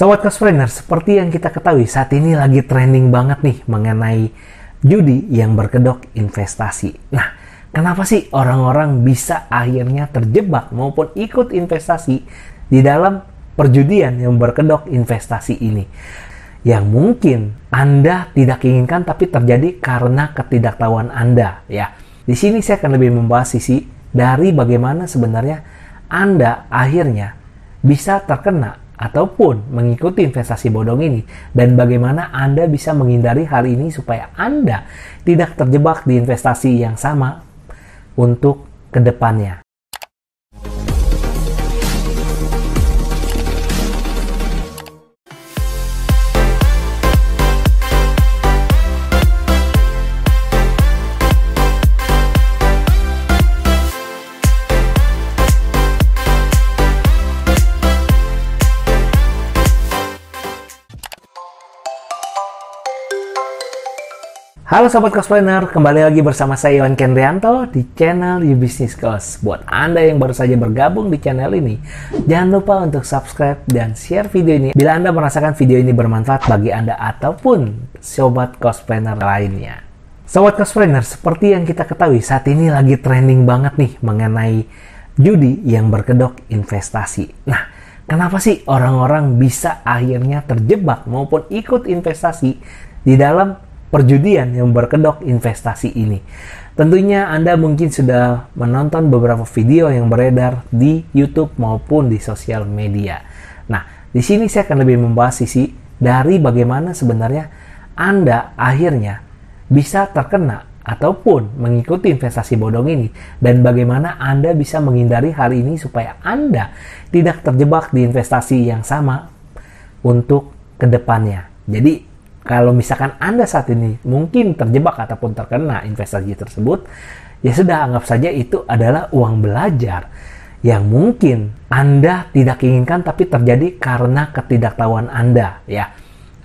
Sobat Cospreneur, seperti yang kita ketahui saat ini lagi trending banget nih mengenai judi yang berkedok investasi. Nah, kenapa sih orang-orang bisa akhirnya terjebak maupun ikut investasi di dalam perjudian yang berkedok investasi ini? Yang mungkin Anda tidak inginkan tapi terjadi karena ketidaktahuan Anda, ya. Di sini saya akan lebih membahas sisi dari bagaimana sebenarnya Anda akhirnya bisa terkena ataupun mengikuti investasi bodong ini, dan bagaimana Anda bisa menghindari hal ini supaya Anda tidak terjebak di investasi yang sama untuk kedepannya. Halo Sobat Cospreneur, kembali lagi bersama saya Iwan Kendrianto di channel You Business Cost. Buat Anda yang baru saja bergabung di channel ini, jangan lupa untuk subscribe dan share video ini bila Anda merasakan video ini bermanfaat bagi Anda ataupun Sobat Cospreneur lainnya. Sobat Cospreneur, seperti yang kita ketahui saat ini lagi trending banget nih mengenai judi yang berkedok investasi. Nah, kenapa sih orang-orang bisa akhirnya terjebak maupun ikut investasi di dalam perjudian yang berkedok investasi ini? Tentunya Anda mungkin sudah menonton beberapa video yang beredar di YouTube maupun di sosial media. Nah, di sini saya akan lebih membahas sisi dari bagaimana sebenarnya Anda akhirnya bisa terkena ataupun mengikuti investasi bodong ini, dan bagaimana Anda bisa menghindari hal ini supaya Anda tidak terjebak di investasi yang sama untuk kedepannya. Jadi, kalau misalkan Anda saat ini mungkin terjebak ataupun terkena investasi tersebut, ya sudah, anggap saja itu adalah uang belajar yang mungkin Anda tidak inginkan tapi terjadi karena ketidaktahuan Anda, ya.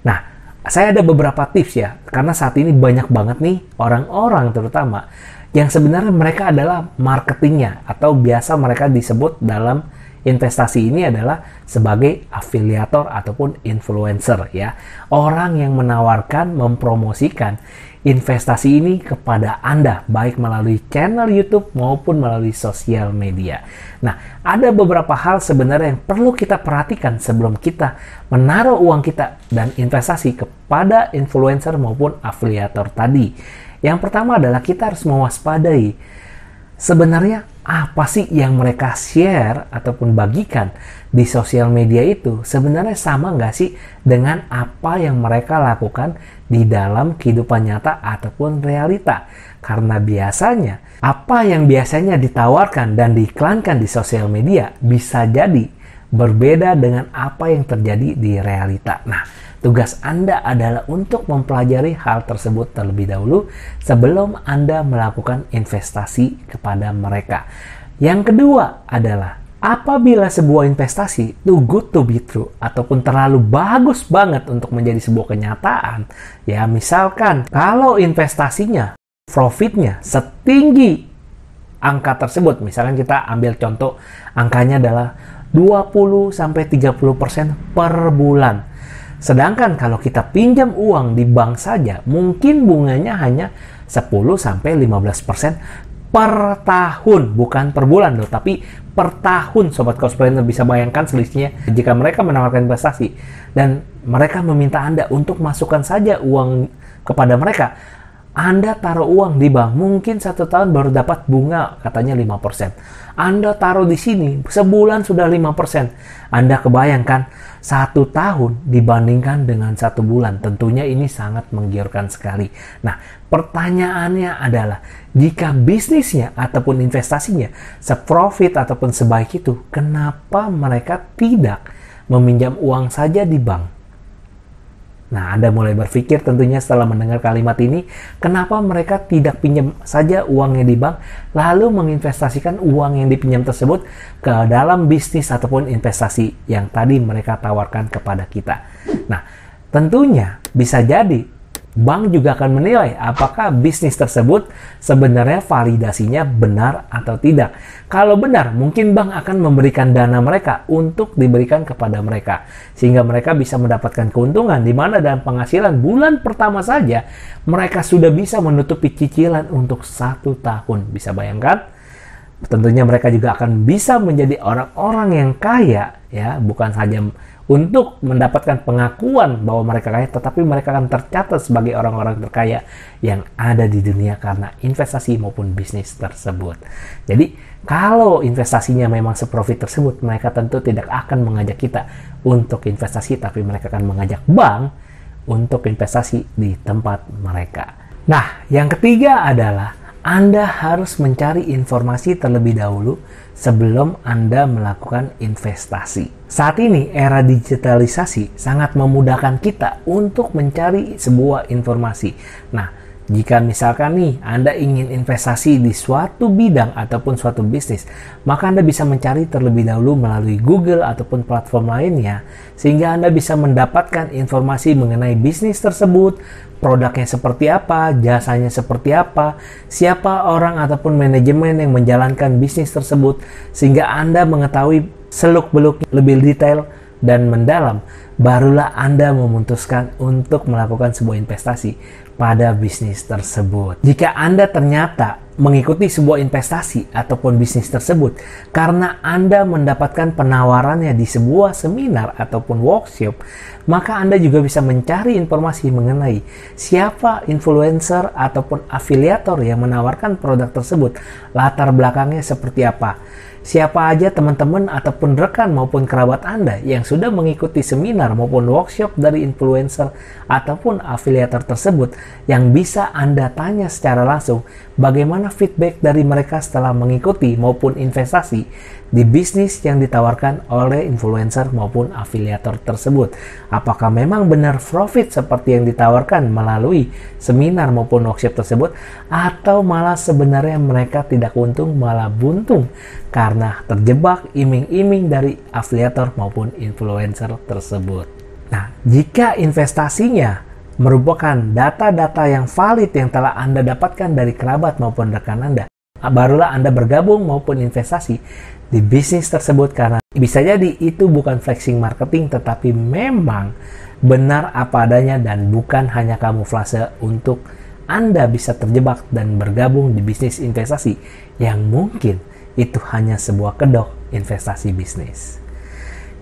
Nah, saya ada beberapa tips ya, karena saat ini banyak banget nih orang-orang terutama yang sebenarnya mereka adalah marketingnya, atau biasa mereka disebut dalam investasi ini adalah sebagai afiliator ataupun influencer, ya. Orang yang menawarkan, mempromosikan investasi ini kepada Anda, baik melalui channel YouTube maupun melalui sosial media. Nah, ada beberapa hal sebenarnya yang perlu kita perhatikan sebelum kita menaruh uang kita dan investasi kepada influencer maupun afiliator tadi. Yang pertama adalah kita harus mewaspadai sebenarnya apa sih yang mereka share ataupun bagikan di sosial media itu sebenarnya sama nggak sih dengan apa yang mereka lakukan di dalam kehidupan nyata ataupun realita. Karena biasanya apa yang biasanya ditawarkan dan diiklankan di sosial media bisa jadi berbeda dengan apa yang terjadi di realita. Nah, tugas Anda adalah untuk mempelajari hal tersebut terlebih dahulu sebelum Anda melakukan investasi kepada mereka. Yang kedua adalah, apabila sebuah investasi too good to be true ataupun terlalu bagus banget untuk menjadi sebuah kenyataan, ya misalkan kalau investasinya profitnya setinggi angka tersebut, misalkan kita ambil contoh angkanya adalah 20-30% per bulan. Sedangkan kalau kita pinjam uang di bank saja, mungkin bunganya hanya 10-15% per tahun, bukan per bulan loh, tapi per tahun. Sobat Cospreneur bisa bayangkan selisihnya jika mereka menawarkan investasi dan mereka meminta Anda untuk masukkan saja uang kepada mereka. Anda taruh uang di bank, mungkin 1 tahun baru dapat bunga katanya 5%. Anda taruh di sini, sebulan sudah 5%. Anda kebayangkan 1 tahun dibandingkan dengan 1 bulan. Tentunya ini sangat menggiurkan sekali. Nah, pertanyaannya adalah, jika bisnisnya ataupun investasinya seprofit ataupun sebaik itu, kenapa mereka tidak meminjam uang saja di bank? Nah, Anda mulai berpikir tentunya setelah mendengar kalimat ini, kenapa mereka tidak pinjam saja uangnya di bank, lalu menginvestasikan uang yang dipinjam tersebut ke dalam bisnis ataupun investasi yang tadi mereka tawarkan kepada kita. Nah, tentunya bisa jadi Bank juga akan menilai apakah bisnis tersebut sebenarnya validasinya benar atau tidak. Kalau benar, mungkin bank akan memberikan dana mereka untuk diberikan kepada mereka. Sehingga mereka bisa mendapatkan keuntungan di mana dalam penghasilan bulan pertama saja mereka sudah bisa menutupi cicilan untuk 1 tahun. Bisa bayangkan? Tentunya mereka juga akan bisa menjadi orang-orang yang kaya, ya, bukan saja untuk mendapatkan pengakuan bahwa mereka kaya, tetapi mereka akan tercatat sebagai orang-orang terkaya yang ada di dunia karena investasi maupun bisnis tersebut. Jadi, kalau investasinya memang seprofit tersebut, mereka tentu tidak akan mengajak kita untuk investasi, tapi mereka akan mengajak bank untuk investasi di tempat mereka. Nah, yang ketiga adalah Anda harus mencari informasi terlebih dahulu sebelum Anda melakukan investasi. Saat ini era digitalisasi sangat memudahkan kita untuk mencari sebuah informasi. Nah, jika misalkan nih Anda ingin investasi di suatu bidang ataupun suatu bisnis, maka Anda bisa mencari terlebih dahulu melalui Google ataupun platform lainnya, sehingga Anda bisa mendapatkan informasi mengenai bisnis tersebut, produknya seperti apa, jasanya seperti apa, siapa orang ataupun manajemen yang menjalankan bisnis tersebut, sehingga Anda mengetahui seluk-beluk lebih detail dan mendalam. Barulah Anda memutuskan untuk melakukan sebuah investasi pada bisnis tersebut. Jika Anda ternyata mengikuti sebuah investasi ataupun bisnis tersebut karena Anda mendapatkan penawarannya di sebuah seminar ataupun workshop, maka Anda juga bisa mencari informasi mengenai siapa influencer ataupun afiliator yang menawarkan produk tersebut, latar belakangnya seperti apa. Siapa aja teman-teman ataupun rekan maupun kerabat Anda yang sudah mengikuti seminar maupun workshop dari influencer ataupun afiliator tersebut yang bisa Anda tanya secara langsung bagaimana feedback dari mereka setelah mengikuti maupun investasi di bisnis yang ditawarkan oleh influencer maupun afiliator tersebut. Apakah memang benar profit seperti yang ditawarkan melalui seminar maupun workshop tersebut, atau malah sebenarnya mereka tidak untung malah buntung karena terjebak iming-iming dari afiliator maupun influencer tersebut. Nah, jika investasinya merupakan data-data yang valid yang telah Anda dapatkan dari kerabat maupun rekan Anda, barulah Anda bergabung maupun investasi di bisnis tersebut, karena bisa jadi itu bukan flexing marketing tetapi memang benar apa adanya dan bukan hanya kamuflase untuk Anda bisa terjebak dan bergabung di bisnis investasi yang mungkin itu hanya sebuah kedok investasi bisnis.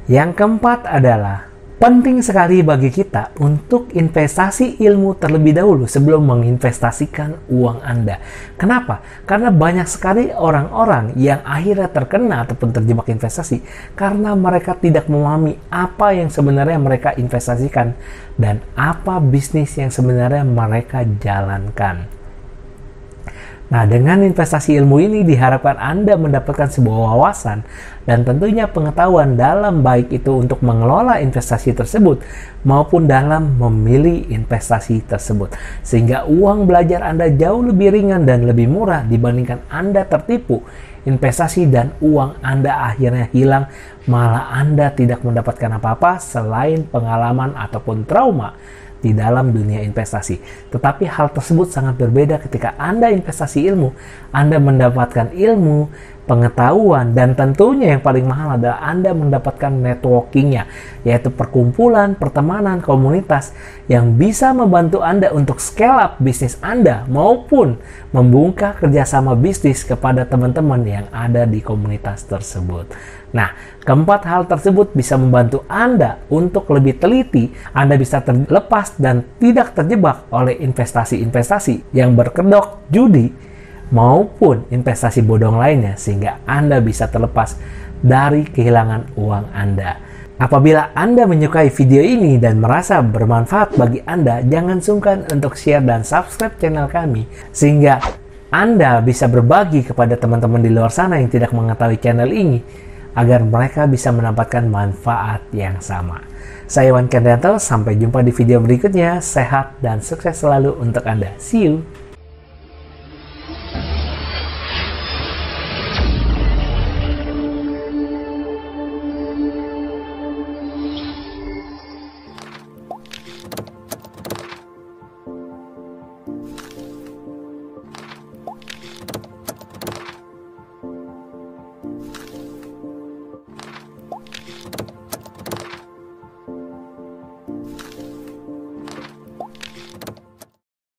Yang keempat adalah penting sekali bagi kita untuk investasi ilmu terlebih dahulu sebelum menginvestasikan uang Anda. Kenapa? Karena banyak sekali orang-orang yang akhirnya terkena ataupun terjebak investasi karena mereka tidak memahami apa yang sebenarnya mereka investasikan dan apa bisnis yang sebenarnya mereka jalankan. Nah, dengan investasi ilmu ini diharapkan Anda mendapatkan sebuah wawasan dan tentunya pengetahuan dalam baik itu untuk mengelola investasi tersebut maupun dalam memilih investasi tersebut. Sehingga uang belajar Anda jauh lebih ringan dan lebih murah dibandingkan Anda tertipu investasi dan uang Anda akhirnya hilang, malah Anda tidak mendapatkan apa-apa selain pengalaman ataupun trauma di dalam dunia investasi. Tetapi hal tersebut sangat berbeda ketika Anda investasi ilmu. Anda mendapatkan ilmu, pengetahuan, dan tentunya yang paling mahal adalah Anda mendapatkan networkingnya, yaitu perkumpulan, pertemanan, komunitas yang bisa membantu Anda untuk scale up bisnis Anda maupun membuka kerjasama bisnis kepada teman-teman yang ada di komunitas tersebut. Nah, keempat hal tersebut bisa membantu Anda untuk lebih teliti. Anda bisa terlepas dan tidak terjebak oleh investasi-investasi yang berkedok judi maupun investasi bodong lainnya, sehingga Anda bisa terlepas dari kehilangan uang Anda. Apabila Anda menyukai video ini dan merasa bermanfaat bagi Anda, jangan sungkan untuk share dan subscribe channel kami, sehingga Anda bisa berbagi kepada teman-teman di luar sana yang tidak mengetahui channel ini, agar mereka bisa mendapatkan manfaat yang sama. Saya Iwan Kendrianto, sampai jumpa di video berikutnya. Sehat dan sukses selalu untuk Anda. See you!